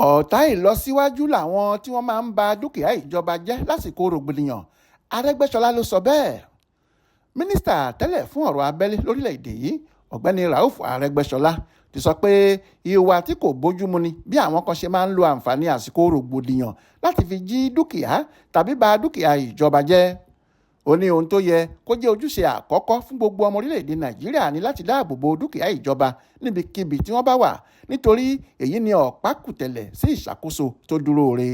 ọ̀tá ìlọsíwájú làwọn tí wọ́n máa ń ba dúkìá ìjọba jẹ́ lásìkò rògbòdìyàn-Arẹgbẹṣọla ló sọ bẹ́ẹ̀. Mínísítà tẹ́lẹ̀ fún ọ̀rọ̀ abẹ́lé lórílẹ̀‐èdè yìí ọ̀gbẹ́ni Arẹgbẹṣọla ti sọ pé ìwà tí kò bójúmu ni bí àwọn kan ṣe máa ń lo àǹfààní àsìkò rògbòdìyàn láti fi jí dúkìá tàbí ba dúkìá ìjọba jẹ́. Ó ní ohun tó yẹ kó jẹ́ ojúṣe àkọ́kọ́ fún gbogbo ọmọ orílẹ̀-èdè Nàìjíríà ní láti dáàbò bo dúkìá ìjọba níbikíbi tí wọ́n bá wà nítorí èyí ni ọ̀pákùtẹ̀lẹ̀ sí ìṣàkóso tó dúró re.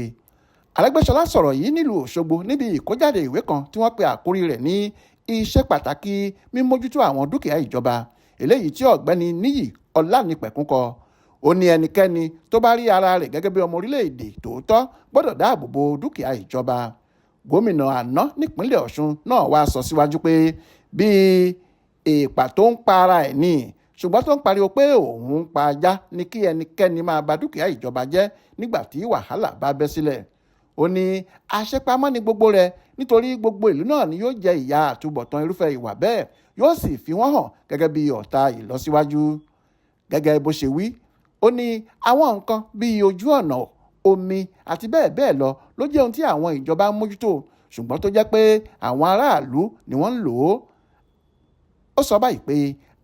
Arẹgbẹṣọla sọ̀rọ̀ yìí nílùú Òṣogbo níbi ìkójáde ìwé kan tí wọ́n pe àkórí rẹ̀ ní iṣẹ́ pàtàkì mímójútó àwọn dúkìá ìjọba, eléyìí tí ọ̀gbẹ́ni Níyì Ọlánìpẹ̀kún kọ. Ó ní ẹnikẹ́ni tó bá rí ara rẹ̀ gẹ́gẹ́ bí ọmọ orílẹ̀-èdè tòótọ́ gbọ́dọ̀ dáàbò bo dúkìá ìjọba. Gómìnà àná nípínlẹ̀ Ọ̀ṣun náà wá sọ síwájú pé bíi èèpà tó ń pa ara ẹ̀ ní ṣùgbọ́n tó ń pariwo pé òun ń pa ajá ní kí ẹnikẹ́ni máa ba dúkìá ìjọba jẹ́ nígbà tí wàhálà bá bẹ́ sílẹ̀. Ó ní àṣepamọ́ ni gbogbo rẹ̀ nítorí gbogbo ìlú náà ni yóò jẹ ìyà àtúbọ̀tán irúfẹ́ ìwà bẹ́ẹ̀, yóò sì fi wọ́n hàn gẹ́gẹ́ bí ọ̀tá ìlọsíwájú. Gẹ́gẹ́ bó ṣe wí, ó ní àwọn nǹkan bíi ojú ọ̀nà, omi àti bẹ́ẹ̀ bẹ́ẹ̀ lọ ló jẹ́ ohun tí àwọn ìjọba ń mójútó ṣùgbọ́n tó jẹ́ pé àwọn aráàlú ni wọ́n ń lò ó. Ó sọ báyìí pé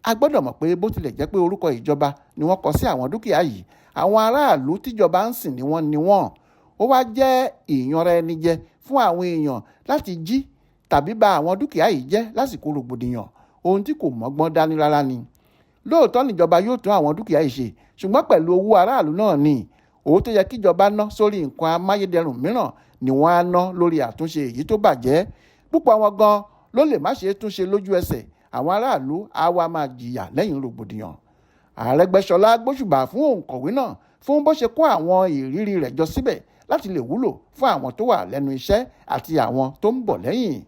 a gbọ́dọ̀ mọ̀ pé bó tilẹ̀ jẹ́ pé orúkọ ìjọba ni wọ́n kọ sí àwọn dúkìá yìí, àwọn aráàlú tíjọba ń sìn ni wọ́n. Ó wá jẹ́ ìyanra ẹni jẹ fún àwọn èèyàn láti jí tàbí ba àwọn dúkìá yìí jẹ́ lásìkò rògbòdìyàn, ohun tí kò mọ́gbọ́n dání rárá ni. Lóòótọ́ níjọba yóò tún àwọn dúkìá yìí ṣe ṣùgbọ́n pẹ̀lú owó aráàlú náà ni. Owó tó yẹ kíjọba ná sórí nǹkan amáyédẹrùn mìíràn ni wọ́n á ná lórí àtúnṣe èyí tó bàjẹ́. Púpọ̀ wọn gan ló lè má ṣe é túnṣe lójú ẹsẹ̀, àwọn aráàlú á wá máa jìyà lẹ́yìn rògbòdìyàn. Arẹgbẹṣọla gbóṣùbà fún òǹkọ̀wé náà fún bó ṣe kó àwọn ìrírí rẹ̀ jọ síbẹ̀ láti lè wúlò fún àwọn tó wà lẹ́nu iṣẹ́ àti àwọn tó ń bọ̀ lẹ́yìn.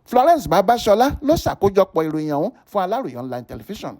Florence Babasola ló ṣàkójọpọ̀ ìròyìn ọ̀hún fún Aláròyé online television.